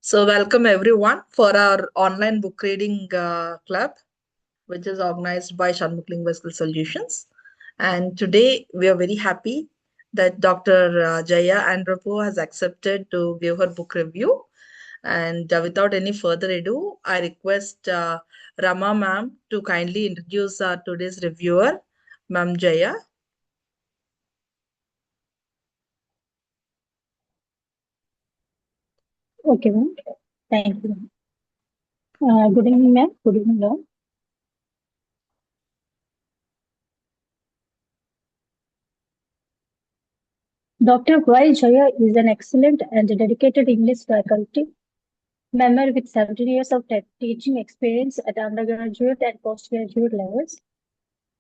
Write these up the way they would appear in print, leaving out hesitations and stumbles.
So, welcome everyone for our online book reading club, which is organized by Shanmukh Linguistic Solutions. And today we are very happy that Dr. Jaya Andropo has accepted to give her book review. And without any further ado, I request Rama ma'am to kindly introduce today's reviewer, Ma'am Jaya. Okay, ma'am. Thank you. Good evening, ma'am. Good evening, all. Dr. Y. Jaya is an excellent and dedicated English faculty member with 17 years of teaching experience at undergraduate and postgraduate levels.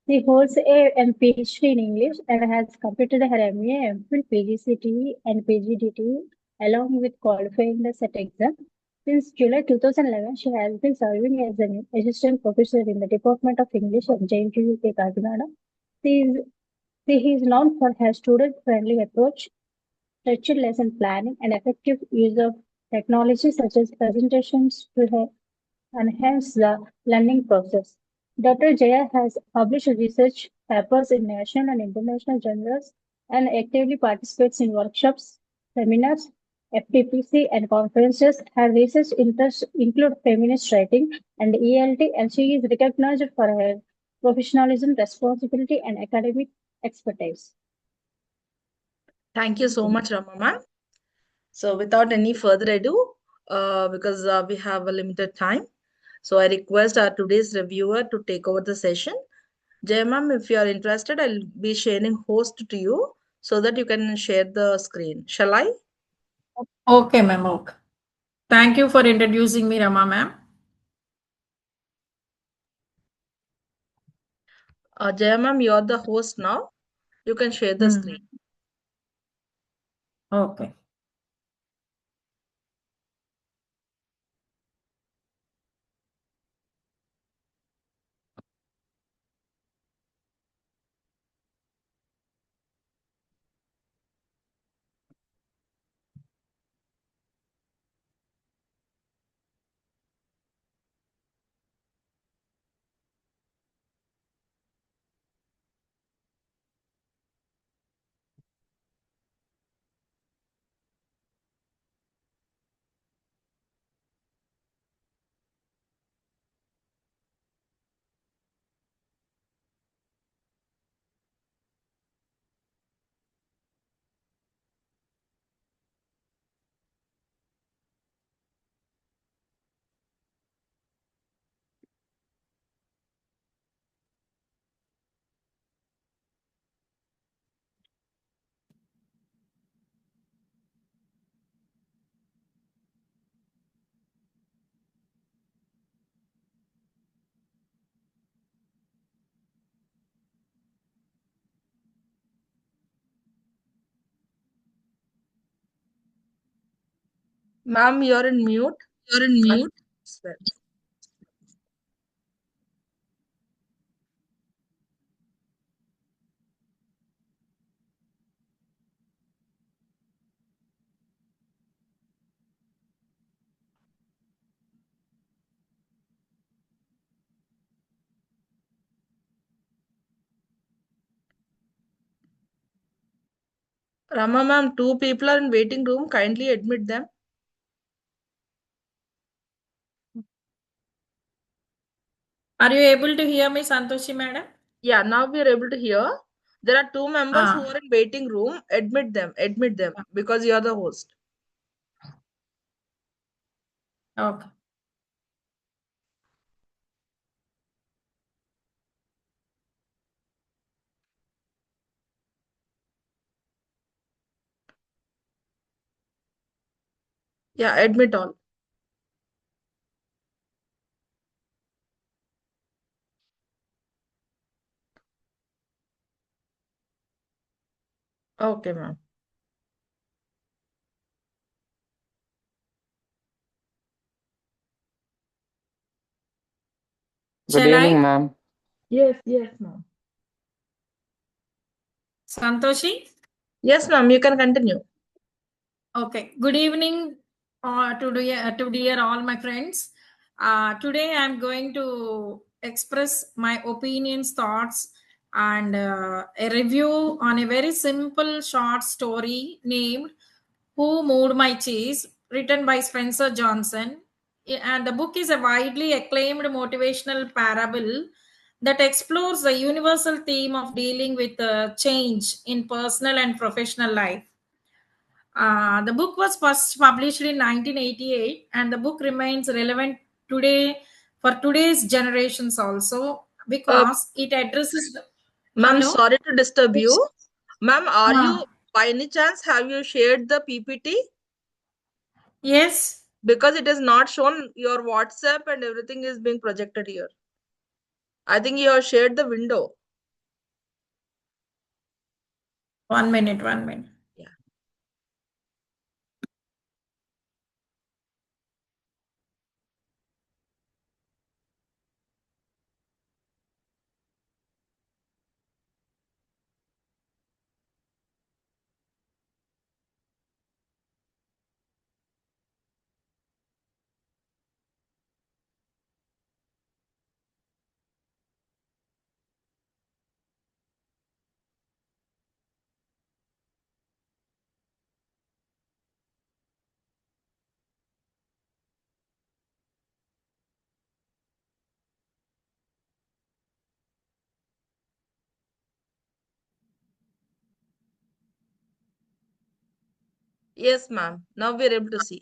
She holds a PhD in English and has completed her MA, MPhil, PGCTE, and PGDTE along with qualifying the set exam. Since July 2011, she has been serving as an assistant professor in the Department of English at JNTU Kakinada. She is He is known for her student-friendly approach, structured lesson planning, and effective use of technology such as presentations to enhance the learning process. Dr. Jaya has published research papers in national and international journals and actively participates in workshops, seminars, FPPC, and conferences. Her research interests include feminist writing and ELT, and she is recognized for her professionalism, responsibility, and academic expertise. Thank you so much, Rama ma'am. So, without any further ado, because we have a limited time, so I request our today's reviewer to take over the session. Jay ma'am, if you are interested, I'll be sharing host to you so that you can share the screen. Shall I? Okay, ma'am. Okay. Thank you for introducing me, Rama, ma'am. Jay ma'am, you are the host now. You can share the screen. Okay. Ma'am, you're in mute. You're in I mute. swear. Rama ma'am, two people are in waiting room. Kindly admit them. Are you able to hear me, Santoshi, madam? Yeah, now we are able to hear. There are two members who Ah, are in waiting room. Admit them because you are the host. okay. Yeah, admit all. Okay, ma'am. Good Shall evening, I? ma'am. Yes, ma'am. Santoshi? Yes, ma'am, you can continue. Okay. Good evening, To dear all my friends. Today I'm going to express my opinions, thoughts, and a review on a very simple short story named "Who Moved My Cheese," written by Spencer Johnson. And the book is a widely acclaimed motivational parable that explores the universal theme of dealing with change in personal and professional life. The book was first published in 1988, and the book remains relevant today for today's generations also Uh, because it addresses the. Ma'am, Hello? sorry to disturb you. Yes. Ma'am, are Ah, you, by any chance, have you shared the PPT? yes. Because it is not shown your WhatsApp and everything is being projected here. I think you have shared the window. 1 minute, 1 minute. Yeah. Yes, ma'am. Now we are able to see.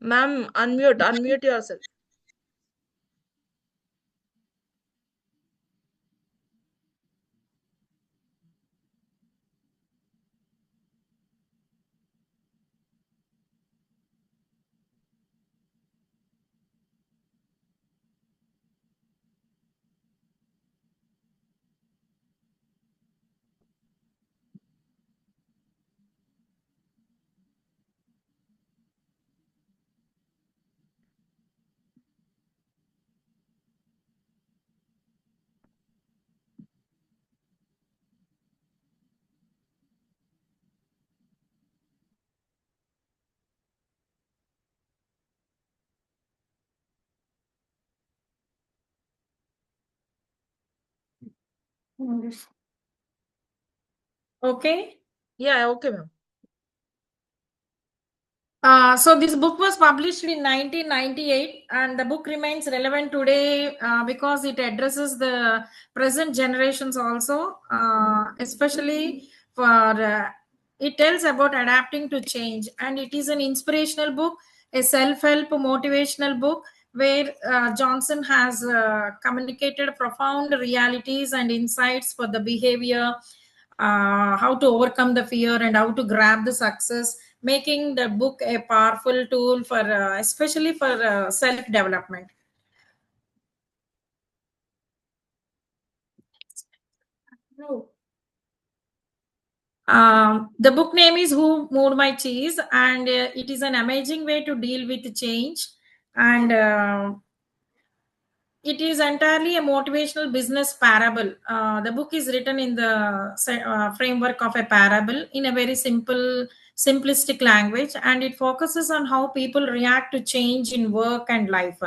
Ma'am, unmute yourself. Okay. Yeah, okay, ma'am. So this book was published in 1998, and the book remains relevant today because it addresses the present generations also, especially for it tells about adapting to change, and it is an inspirational book, a self-help motivational book where Johnson has communicated profound realities and insights for the behavior, how to overcome the fear, and how to grab the success, making the book a powerful tool for especially for self development. No. The book name is Who Moved My Cheese, and it is an amazing way to deal with change. And it is entirely a motivational business parable. The book is written in the framework of a parable in a very simplistic language, and it focuses on how people react to change in work and life.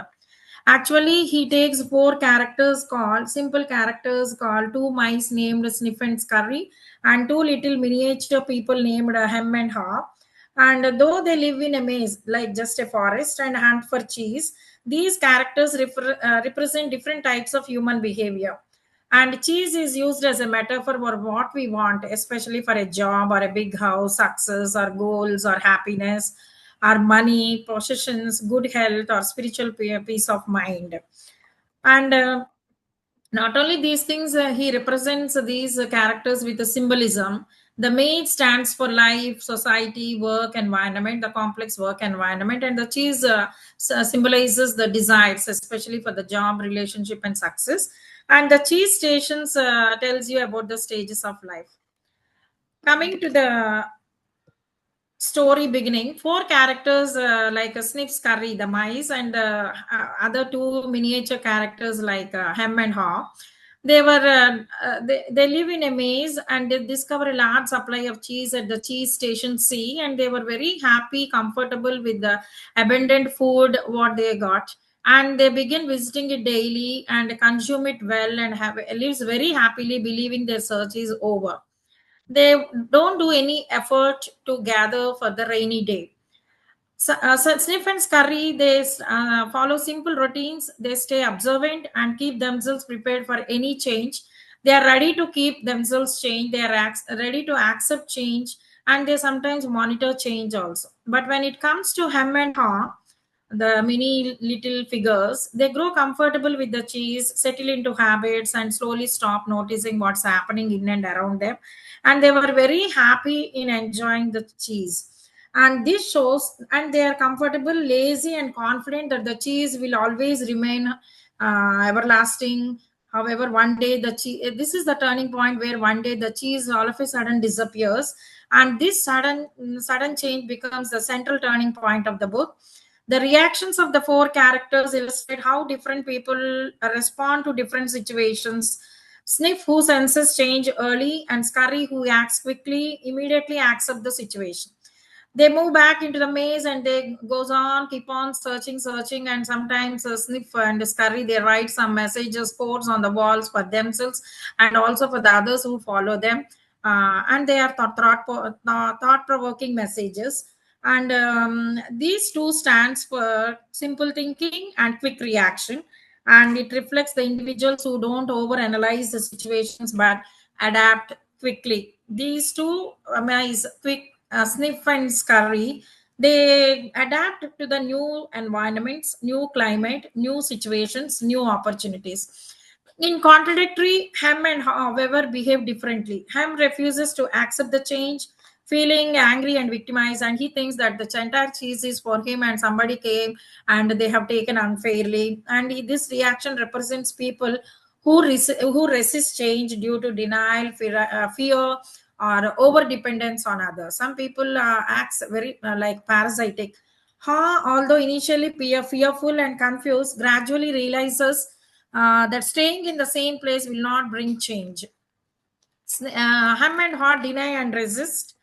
Actually, he takes simple characters called two mice named Sniff and Scurry, and two little miniature people named Hem and Haw. And though they live in a maze, like just a forest, and hunt for cheese, these characters represent different types of human behavior. And cheese is used as a metaphor for what we want, especially for a job or a big house, success or goals or happiness or money, possessions, good health, or spiritual peace of mind. And Not only these things, he represents these characters with a symbolism. The maid stands for life, society, work environment, the complex work environment, and the cheese symbolizes the desires, especially for the job, relationship, and success. And the cheese stations tells you about the stages of life. Coming to the story beginning, four characters like Sniff's Curry, the mice, and other two miniature characters like Hem and Haw. They live in a maze and they discover a large supply of cheese at the cheese station C, and they were very happy, comfortable with the abundant food what they got. And they begin visiting it daily and consume it well and have lives very happily, believing their search is over. They don't do any effort to gather for the rainy day. So Sniff and Scurry, they follow simple routines. They stay observant and keep themselves prepared for any change. They are ready to keep themselves change. They are ready to accept change, and they sometimes monitor change also. But when it comes to Hem and Haw, the mini little figures, they grow comfortable with the cheese, settle into habits, and slowly stop noticing what's happening in and around them. And they were very happy in enjoying the cheese. And this shows, and they are comfortable, lazy, and confident that the cheese will always remain everlasting. However, one day the cheese, this is the turning point where one day the cheese all of a sudden disappears, and this sudden change becomes the central turning point of the book. The reactions of the four characters illustrate how different people respond to different situations. Sniff, who senses change early, and Scurry, who acts quickly, immediately accept the situation. They move back into the maze and they goes on, keep on searching, and sometimes Sniff and Scurry, they write some messages, quotes on the walls for themselves and also for the others who follow them. And they are thought-provoking messages. And these two stands for simple thinking and quick reaction, and it reflects the individuals who don't overanalyze the situations but adapt quickly. These two is quick, Sniff and Scurry. They adapt to the new environments, new climate, new situations, new opportunities. In contradictory, Ham and however behave differently. Ham refuses to accept the change, feeling angry and victimized, and he thinks that the entire cheese is for him and somebody came and they have taken unfairly. And this reaction represents people who resist change due to denial, fear, or over dependence on others. Some people acts very like parasitic. Although initially fearful and confused, gradually realizes that staying in the same place will not bring change. Hum and Haw deny and resist.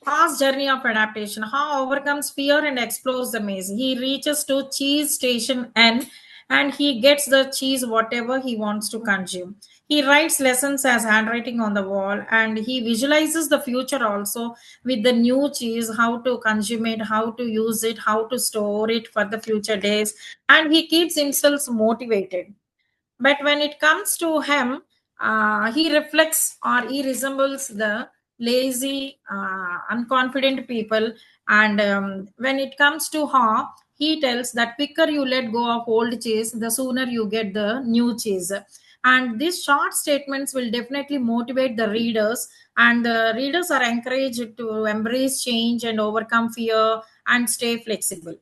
Haw's journey of adaptation. Haw overcomes fear and explores the maze. He reaches to cheese station N and he gets the cheese whatever he wants to consume. He writes lessons as handwriting on the wall and he visualizes the future also with the new cheese, how to consume it, how to use it, how to store it for the future days. And he keeps himself motivated. But when it comes to him, he reflects or he resembles the lazy, unconfident people. And when it comes to Haw, he tells that quicker you let go of old chase, the sooner you get the new chase. And these short statements will definitely motivate the readers, and the readers are encouraged to embrace change and overcome fear and stay flexible.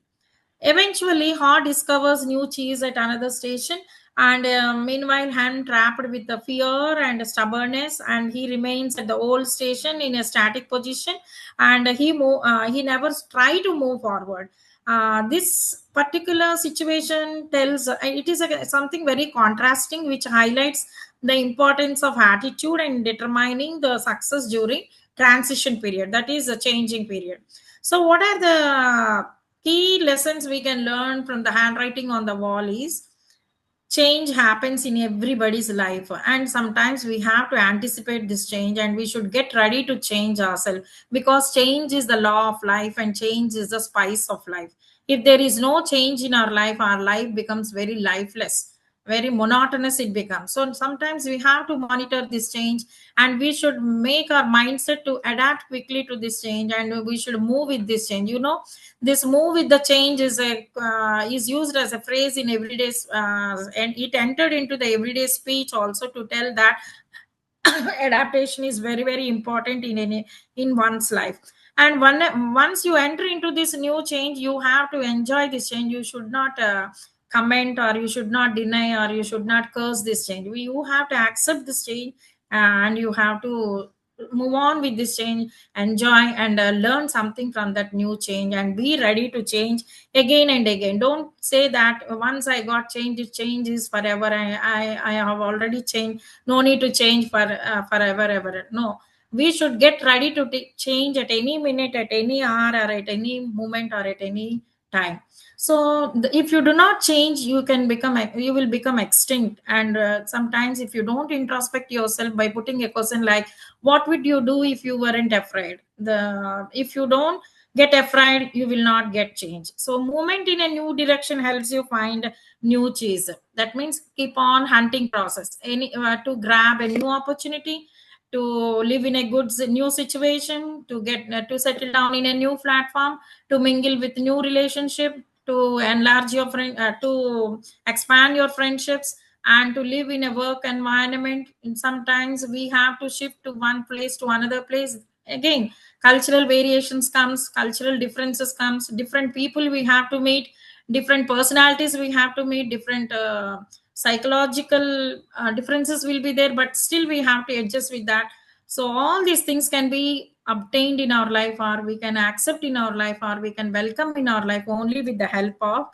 Eventually, Haw discovers new cheese at another station, and meanwhile, Han trapped with the fear and stubbornness, and he remains at the old station in a static position, and he never try to move forward. This particular situation tells it is something very contrasting, which highlights the importance of attitude and determining the success during transition period, that is a changing period. So what are the key lessons we can learn from the handwriting on the wall is change happens in everybody's life, and sometimes we have to anticipate this change and we should get ready to change ourselves, because change is the law of life and change is the spice of life. If there is no change in our life becomes very lifeless. very monotonous it becomes. So sometimes we have to monitor this change, and we should make our mindset to adapt quickly to this change, and we should move with this change. This move with the change is used as a phrase in everyday, and it entered into the everyday speech also, to tell that adaptation is very very important in one's life. And once you enter into this new change, you have to enjoy this change. You should not comment, or you should not deny, or you should not curse this change. You have to accept this change, and you have to move on with this change, enjoy, and learn something from that new change, and be ready to change again and again. Don't say that once I got changed, change is forever. I have already changed, no need to change forever ever. No, we should get ready to change at any minute, at any hour, or at any moment, or at any time. So if you do not change, you will become extinct. And sometimes, if you don't introspect yourself by putting a question like, what would you do if you weren't afraid, if you don't get afraid, you will not get change. So movement in a new direction helps you find new cheese. That means keep on hunting process, to grab a new opportunity, to live in a new situation, to get to settle down in a new platform, to mingle with new relationship, to enlarge your friend, to expand your friendships, and to live in a work environment. And sometimes we have to shift to one place to another place. Again, cultural variations comes, cultural differences comes, different people we have to meet, different personalities we have to meet, different psychological differences will be there, but still we have to adjust with that. So all these things can be obtained in our life, or we can accept in our life, or we can welcome in our life, only with the help of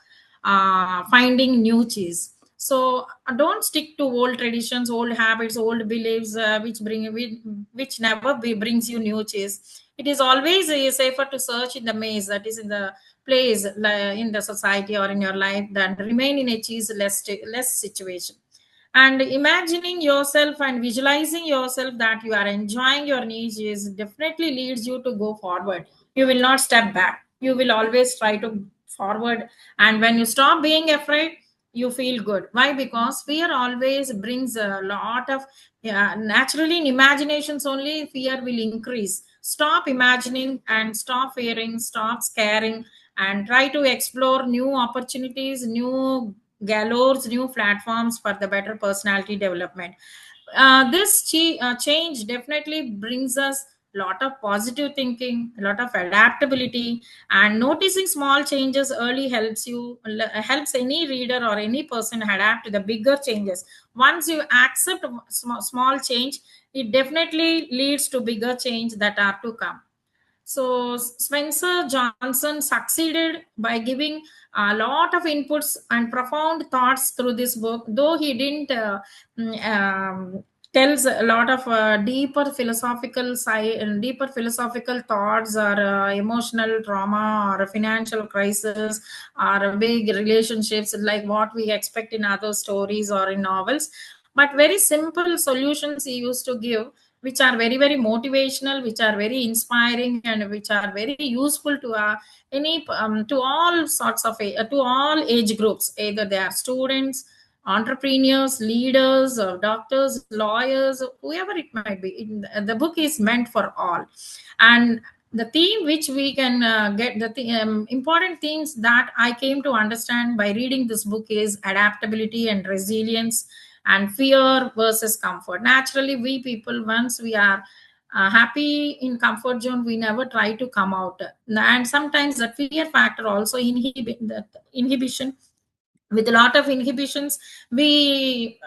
finding new cheese. So don't stick to old traditions, old habits, old beliefs, which never brings you new cheese. It is always safer to search in the maze, that is in the place, in the society or in your life, than remain in a cheese less situation. And imagining yourself and visualizing yourself that you are enjoying your niche is definitely leads you to go forward. You will not step back, you will always try to forward. And when you stop being afraid, you feel good. Why? Because fear always brings a lot of, yeah, naturally in imaginations only fear will increase. Stop imagining and stop fearing, stop scaring, and try to explore new opportunities, new gallows, new platforms for the better personality development. This change definitely brings us a lot of positive thinking, a lot of adaptability, and noticing small changes early helps any reader or any person adapt to the bigger changes. Once you accept small change, it definitely leads to bigger change that are to come. So Spencer Johnson succeeded by giving a lot of inputs and profound thoughts through this book, though he didn't tells a lot of deeper philosophical thoughts, or emotional trauma, or a financial crisis, or big relationships like what we expect in other stories or in novels. But very simple solutions he used to give, which are very very motivational, which are very inspiring, and which are very useful to any to all sorts of to all age groups, either they are students, entrepreneurs, leaders, or doctors, lawyers, whoever it might be. The book is meant for all. And the theme which we can get important themes that I came to understand by reading this book is adaptability and resilience, and fear versus comfort. Naturally, we people, once we are happy in comfort zone, we never try to come out. And sometimes that fear factor also that inhibition, with a lot of inhibitions, we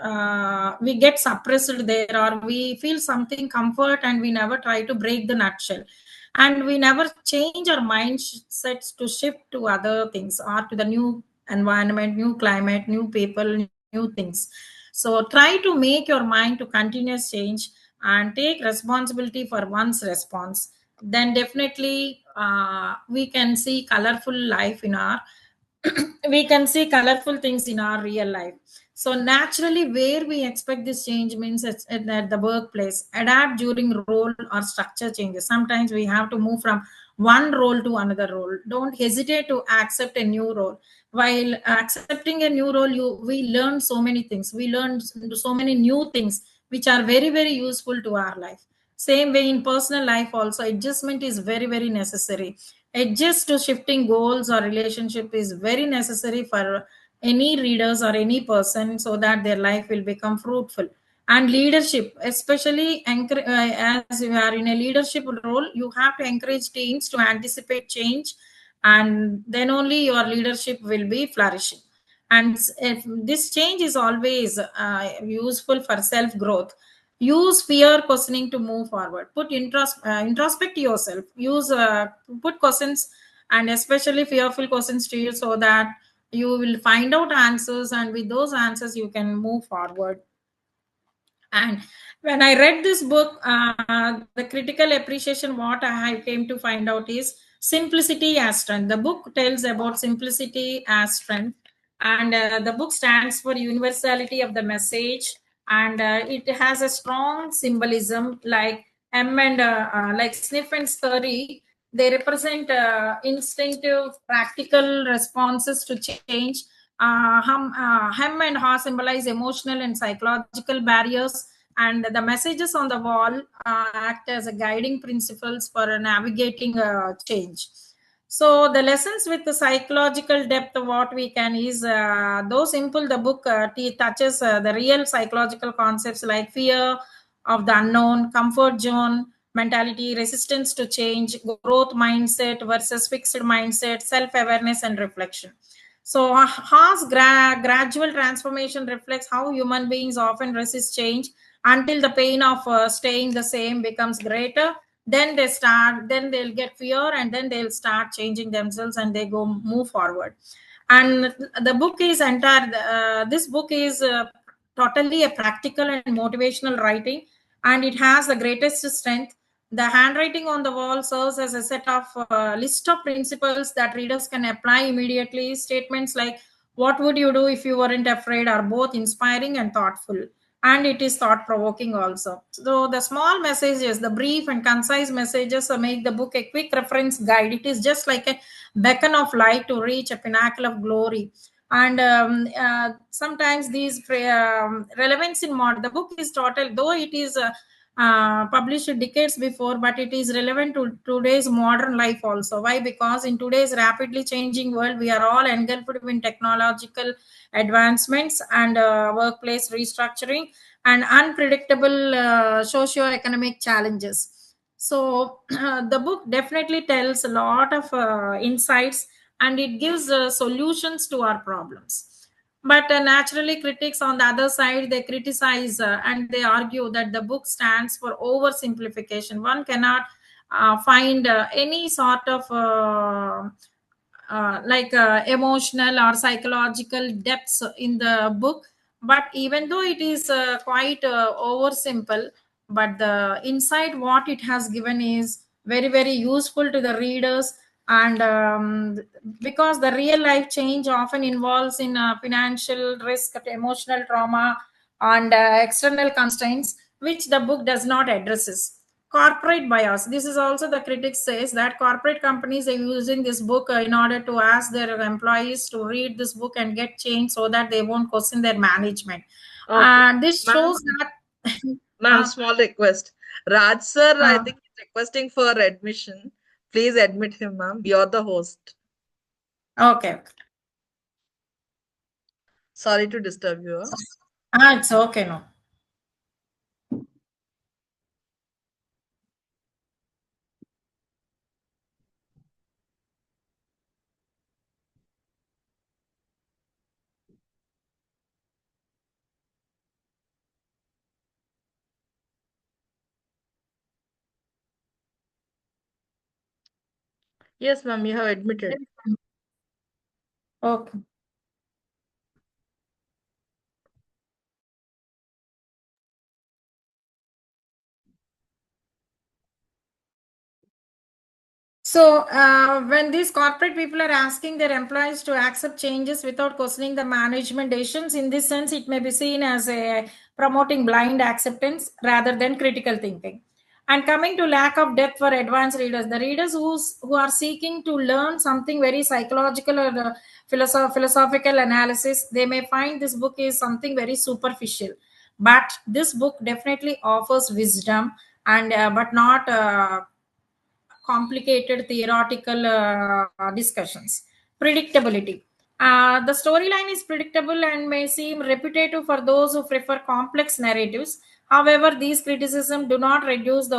get suppressed there, or we feel something comfort, and we never try to break the nutshell, and we never change our mindsets to shift to other things, or to the new environment, new climate, new people, new things. So try to make your mind to continuous change, and take responsibility for one's response. Then definitely we can see colorful life in our we can see colorful things in our real life. So naturally, where we expect this change means it's at the workplace. Adapt during role or structure changes. Sometimes we have to move from one role to another role. Don't hesitate to accept a new role. while accepting a new role, we learn so many things. We learn so many new things which are very very useful to our life. Same way in personal life also, adjustment is very very necessary. Adjust to shifting goals or relationship is very necessary for any readers or any person, so that their life will become fruitful. And leadership, especially as you are in a leadership role, you have to encourage teams to anticipate change, and then only your leadership will be flourishing. And if this change is always useful for self growth. Use fear questioning to move forward. Put introspect yourself. Use put questions, and especially fearful questions to you, so that you will find out answers, and with those answers you can move forward. And when I read this book, the critical appreciation what I came to find out is simplicity as strength. The book tells about simplicity as strength, and the book stands for universality of the message, and it has a strong symbolism like like sniff and scurry. They represent instinctive, practical responses to change. Hem and ha symbolize emotional and psychological barriers, and the messages on the wall act as a guiding principles for navigating change. So the lessons with the psychological depth, what we can is, though simple, the book touches the real psychological concepts like fear of the unknown, comfort zone mentality, resistance to change, growth mindset versus fixed mindset, self-awareness and reflection. So Haas gradual transformation reflects how human beings often resist change until the pain of staying the same becomes greater. Then they'll get fear, and then they'll start changing themselves, and they go move forward. And the book is entire this book is totally a practical and motivational writing, and it has the greatest strength. The handwriting on the wall serves as a set of list of principles that readers can apply immediately. Statements like "What would you do if you weren't afraid?" are both inspiring and thoughtful, and it is thought provoking also. So the small messages, the brief and concise messages, make the book a quick reference guide. It is just like a beacon of light to reach a pinnacle of glory. And sometimes these relevance in mod, the book is total, though it is published decades before, but it is relevant to today's modern life also. Why? Because in today's rapidly changing world, we are all engulfed in technological advancements and workplace restructuring and unpredictable socio-economic challenges. So the book definitely tells a lot of insights, and it gives solutions to our problems. But naturally, critics on the other side, they criticize and they argue that the book stands for oversimplification. One cannot find any sort of emotional or psychological depths in the book. But even though it is quite over simple, but the insight what it has given is very very useful to the readers. And because the real life change often involves in financial risk, emotional trauma, and external constraints, which the book does not addresses. Corporate bias, this is also the critics says that corporate companies are using this book in order to ask their employees to read this book and get change, so that they won't question their management. Okay. And this Ma'am, shows that ma'am, small request. Raj sir, I uh, think he's requesting for admission. Please admit him, ma'am. You're the host. okay. Sorry to disturb you. Huh? It's okay, no. Yes, ma'am, you have admitted. Okay. So, when these corporate people are asking their employees to accept changes without questioning the management decisions, in this sense, it may be seen as a promoting blind acceptance rather than critical thinking. And coming to lack of depth for advanced readers, the readers who are seeking to learn something very psychological or philosophical analysis, they may find this book is something very superficial. But this book definitely offers wisdom, and but not complicated theoretical discussions. Predictability. The storyline is predictable and may seem repetitive for those who prefer complex narratives. However, these criticisms do not reduce the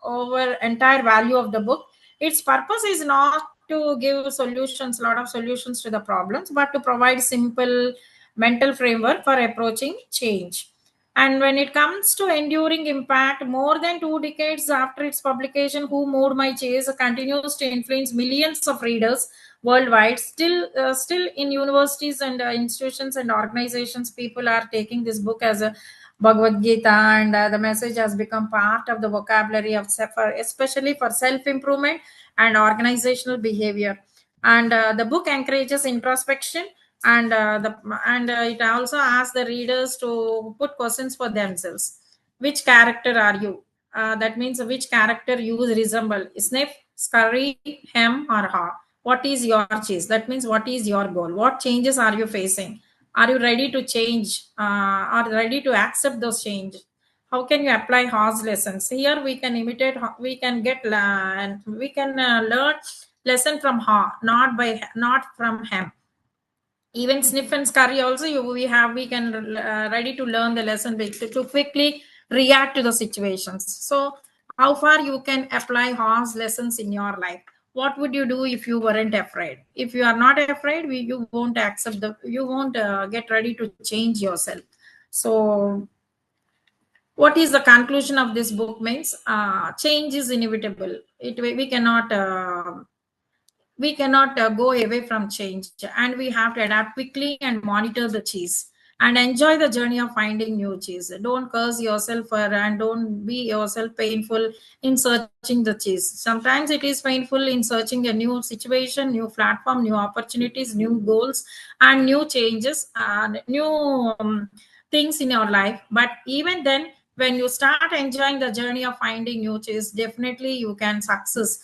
over entire value of the book. Its purpose is not to give solutions, lot of solutions to the problems, but to provide simple mental framework for approaching change. And when it comes to enduring impact, more than 2 decades after its publication, Who Moved My Cheese continues to influence millions of readers worldwide. Still in universities and institutions and organizations, people are taking this book as a Bhagavad Gita, and the message has become part of the vocabulary of especially for self-improvement and organizational behavior. And the book encourages introspection, and it also asks the readers to put questions for themselves. Which character are you? That means which character you resemble: sniff, scurry, hem, or ha. What is your cheese? That means what is your goal? What changes are you facing? Are you ready to change? Are ready to accept those changes? How can you apply Ha's lessons? Here we can imitate, we can and we can learn lesson from Ha, not from him. Even sniff and scurry also, we can ready to learn the lesson to quickly react to the situations. So how far you can apply Ha's lessons in your life? What would you do if you weren't afraid? If you are not afraid, you won't accept you won't get ready to change yourself. So what is the conclusion of this book means, change is inevitable. We cannot go away from change, and we have to adapt quickly and monitor the cheese and enjoy the journey of finding new cheese. Don't curse yourself and don't be yourself painful in searching the cheese. Sometimes it is painful in searching a new situation, new platform, new opportunities, new goals, and new changes and new things in your life. But even then, when you start enjoying the journey of finding new cheese, definitely you can success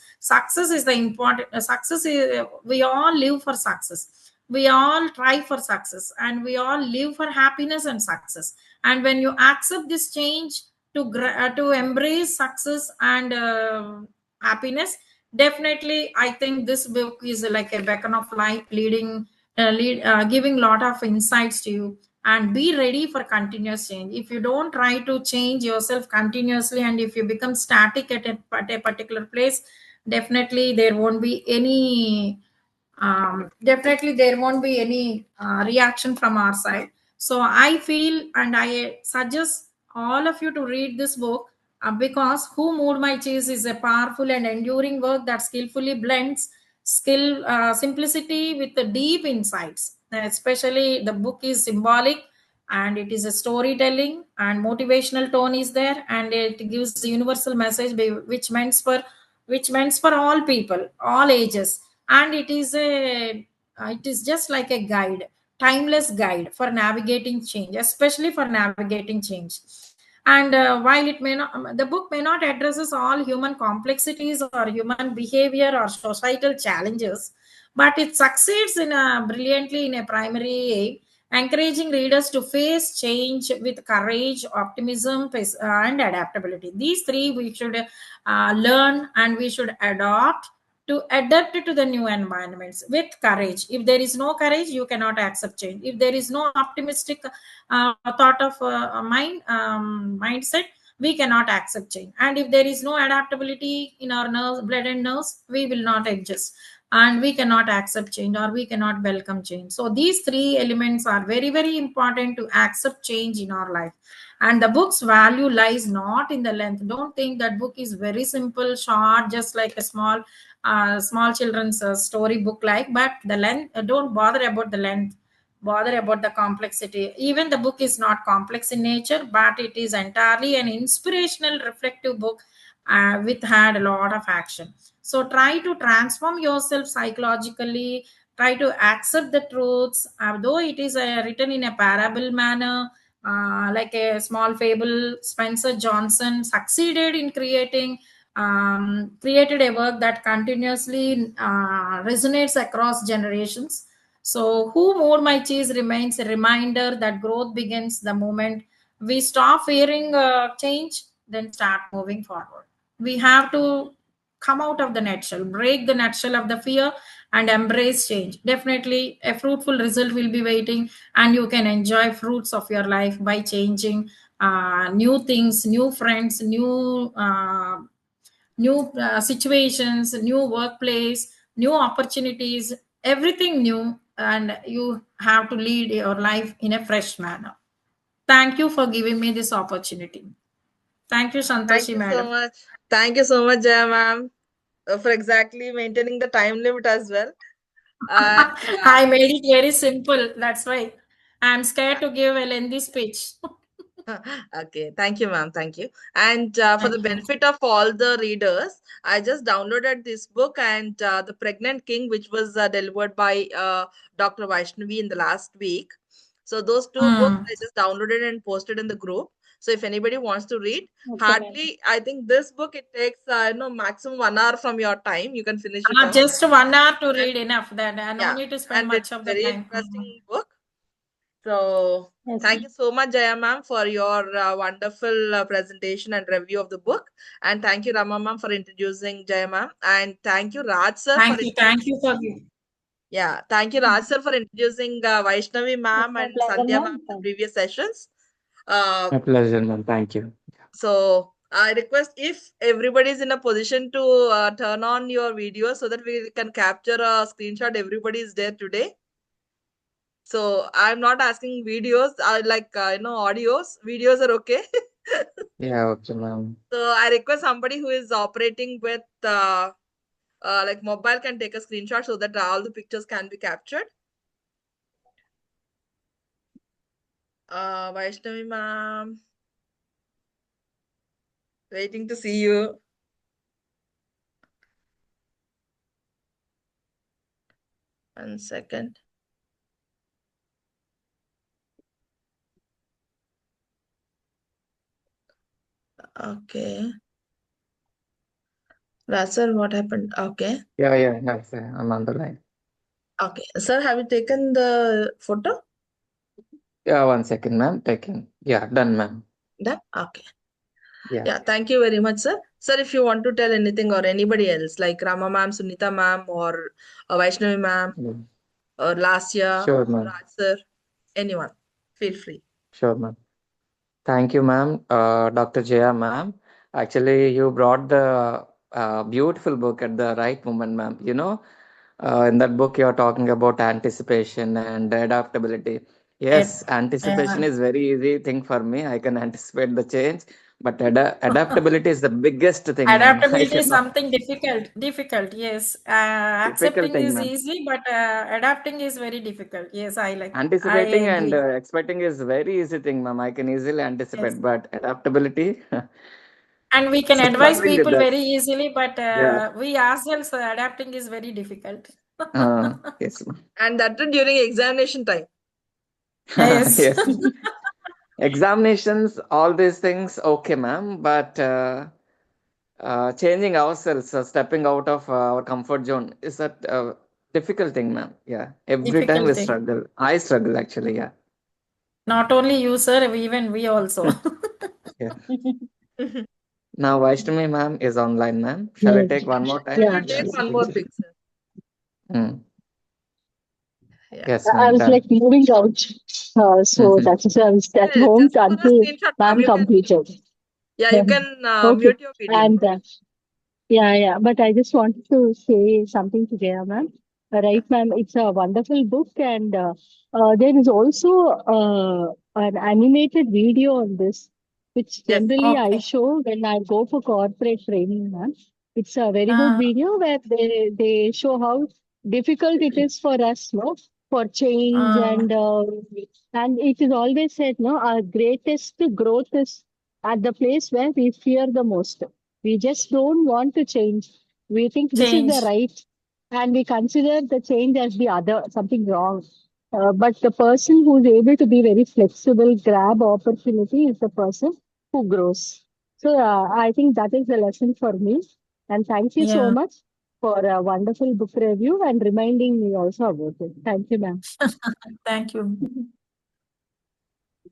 is the important success is, we all live for success, we all try for success, and we all live for happiness and success. And when you accept this change to embrace success and happiness, definitely I think this book is like a beacon of light, giving lot of insights to you. And be ready for continuous change. If you don't try to change yourself continuously, and if you become static at a particular place, definitely there won't be any reaction from our side. So I feel and I suggest all of you to read this book, because Who Moved My Cheese is a powerful and enduring work that skillfully blends simplicity with the deep insights. Especially the book is symbolic, and it is a storytelling, and motivational tone is there, and it gives a universal message which meant for all people, all ages. And it is just like a guide, timeless guide for navigating change, especially for navigating change. And while the book may not addresses all human complexities or human behavior or societal challenges, but it succeeds in brilliantly in a primary aim, encouraging readers to face change with courage, optimism, and adaptability. These three we should learn, and we should adapt to the new environments with courage. If there is no courage, you cannot accept change. If there is no optimistic thought of mindset, we cannot accept change. And if there is no adaptability in our nerves, blood and nerves, we will not adjust, and we cannot accept change, or we cannot welcome change. So these three elements are very, very important to accept change in our life. And the book's value lies not in the length. Don't think that book is very simple, short, just like a small children's story book like. But the length, don't bother about the length, bother about the complexity. Even the book is not complex in nature, but it is entirely an inspirational reflective book with had a lot of action. So try to transform yourself psychologically, try to accept the truths, though it is written in a parable manner. Like a small fable, Spencer Johnson succeeded in created a work that continuously resonates across generations. So, Who Moved My Cheese remains a reminder that growth begins the moment we stop fearing change, then start moving forward. We have to come out of the nutshell, break the nutshell of the fear, and embrace change. Definitely, a fruitful result will be waiting, and you can enjoy fruits of your life by changing new things, new friends, new situations, new workplace, new opportunities, everything new, and you have to lead your life in a fresh manner. Thank you for giving me this opportunity. Thank you, Thank Santoshi you so madam. much. Thank you so much, Jaya ma'am, for exactly maintaining the time limit as well. And I made it very simple. That's why I'm scared to give a lengthy speech. okay, thank you, ma'am. Thank you. And for the Thank you. benefit of all the readers, I just downloaded this book and The Pregnant King, which was delivered by Dr. Vaishnavi in the last week. So those two books Hmm. I just downloaded and posted in the group. So if anybody wants to read, Okay, ma'am. hardly I think this book it takes maximum 1 hour from your time. You can finish it off. Just 1 hour to And read enough. That no yeah, need to spend and much it's of the very time. interesting book. So, Yes, thank you so much, Jaya ma'am, for your wonderful presentation and review of the book. And thank you, Rama ma'am, for introducing Jaya ma'am. And thank you, Raj sir, for Thank introducing. you for giving. Yeah, thank you, Raj sir, for introducing Vaishnavi it's ma'am my and pleasure, Sandhya ma'am ma'am. in the previous sessions. Uh, My pleasure, ma'am. Thank you. so, I request if everybody is in a position to turn on your video so that we can capture a screenshot. Everybody is there today. So I'm not asking videos. I like audios. Videos are okay. Yeah, okay, ma'am. So I request somebody who is operating with like mobile can take a screenshot so that all the pictures can be captured. Vaishnavi ma'am, waiting to see you. One second. Okay. Sir, what happened? Okay. Yeah, sir. I'm on the line. Okay. Sir, have you taken the photo? Yeah, 1 second, ma'am. Taking. Yeah, done, ma'am. Done? Okay. Yeah. Yeah, thank you very much, sir. Sir, if you want to tell anything or anybody else, like Rama ma'am, Sunita ma'am, or Vaishnavi ma'am, Mm. or Lasya, Sure, ma'am. Raj sir, anyone, feel free. Sure, ma'am. Thank you, ma'am. Dr. Jaya, ma'am. Actually, you brought the beautiful book at the right moment, ma'am. In that book, you're talking about anticipation and adaptability. It, Yes, anticipation yeah. is very easy thing for me. I can anticipate the change, but adaptability is the biggest thing, ma'am. I Adaptability is cannot. something difficult. Difficult, yes. Difficult Accepting thing, is ma'am. easy, but adapting is very difficult. Yes, I Anticipating and agree. expecting is very easy thing, ma'am. I can easily Yes. anticipate, but adaptability, And we can advise struggling with people that. very easily, but Yeah. we ourselves adapting is very difficult. Yes, ma'am. And that too during examination time. Yes. Yes, ma'am. Examinations, all these things, okay, ma'am. But changing ourselves, stepping out of our comfort zone is a difficult thing, ma'am. Yeah. Every time Difficult we thing. struggle. I struggle actually. Yeah. Not only you, sir, even we also. Yeah. Now, Vaishnavi ma'am is online, ma'am. Shall I Yes. take one more We time? Yeah, will Yeah. take sure. one Speak more to thing, you. sir. Mm. Yeah. Yes, I ma'am. was like Done. moving out, so Mm-hmm. that's why I was at home Just for the until screenshot, ma'am, ma'am you can. completed. Yeah, you Yeah. can Okay. mute your video. And yeah. But I just wanted to say something to Jaya, ma'am. Yeah. Right, ma'am. It's a wonderful book, and there is also an animated video on this, which Yes. generally I Okay. show when I go for corporate training, ma'am. It's a very good Uh, video where they show how difficult it is for us, no, for change, uh, and it is always said, no, our greatest growth is at the place where we fear the most. We just don't want to change. We think this is the Change. right, and we consider the change as the other, something wrong. But the person who's able to be very flexible, grab opportunity is the person who grows. So I think that is the lesson for me. And thank you so Yeah. much for a wonderful book review and reminding me also about it. Thank you, ma'am. Thank you.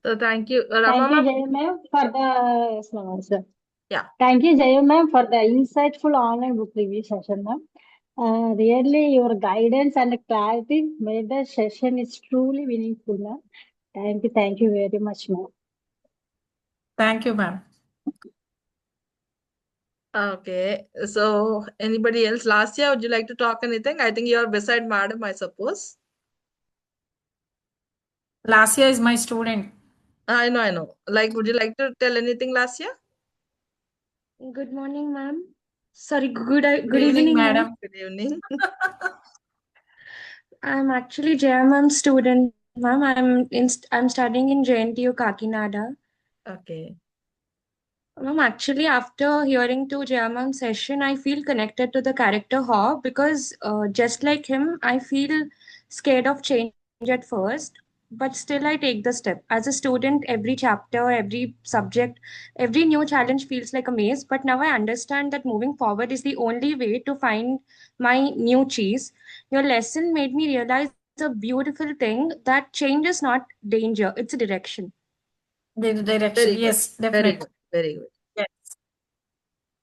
So thank you, Thank Rama you, ma'am. Jaya ma'am, for the yes, ma'am, sir. Yeah. Thank you, Jaya ma'am, for the insightful online book review session, ma'am. Really, your guidance and clarity made the session is truly meaningful, ma'am. Thank you very much, ma'am. Thank you, ma'am. Okay. So anybody else last year, would you like to talk anything? I think you're beside madam, I suppose. Last year is my student. I know, I know. Like, would you like to tell anything last year? Good morning, ma'am. Sorry, Good good evening, evening, ma'am. madam. Good evening. I'm actually Jaya ma'am student, ma'am. I'm studying in JNTU Kakinada. Okay. Ma'am, actually, after hearing to Jaya ma'am session, I feel connected to the character Haw because just like him, I feel scared of change at first, but still I take the step. As a student, every chapter, every subject, every new challenge feels like a maze. But now I understand that moving forward is the only way to find my new cheese. Your lesson made me realize a beautiful thing that change is not danger, it's a direction. The direction. Very good. Yes, Very definitely. good. Very good. Yes.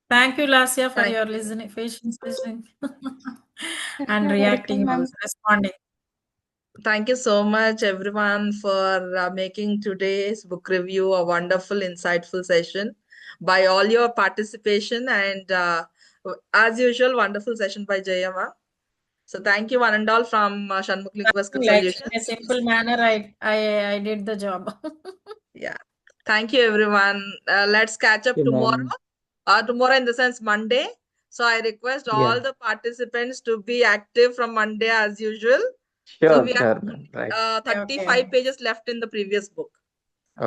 Thank you, Lasya, for Thank your you. listening, patience listening, and You're welcome, reacting ma'am. also, responding. Thank you so much, everyone, for making today's book review a wonderful, insightful session by all your participation and, as usual, wonderful session by Jaya ma'am. So thank you, one and all, from Shanmukh Linguistic Like in a Solutions. simple manner, I did the job. Yeah. Thank you, everyone. Let's catch Thank up you, tomorrow. ma'am. Tomorrow, in the sense, Monday. So I request all Yeah. the participants to be active from Monday as usual. So Sure, we have sure, ma'am. Right. Okay. 35 pages left in the previous book.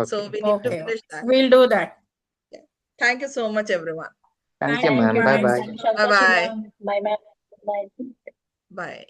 So Okay. we need to Okay. finish that. We'll do that. Yeah. Thank you so much, everyone. Thank you, Thank you. Thank ma'am. you, Bye Bye ma'am. bye. bye. Thank you, Bye Shantashi, bye. ma'am. Bye, ma'am. Bye. Bye.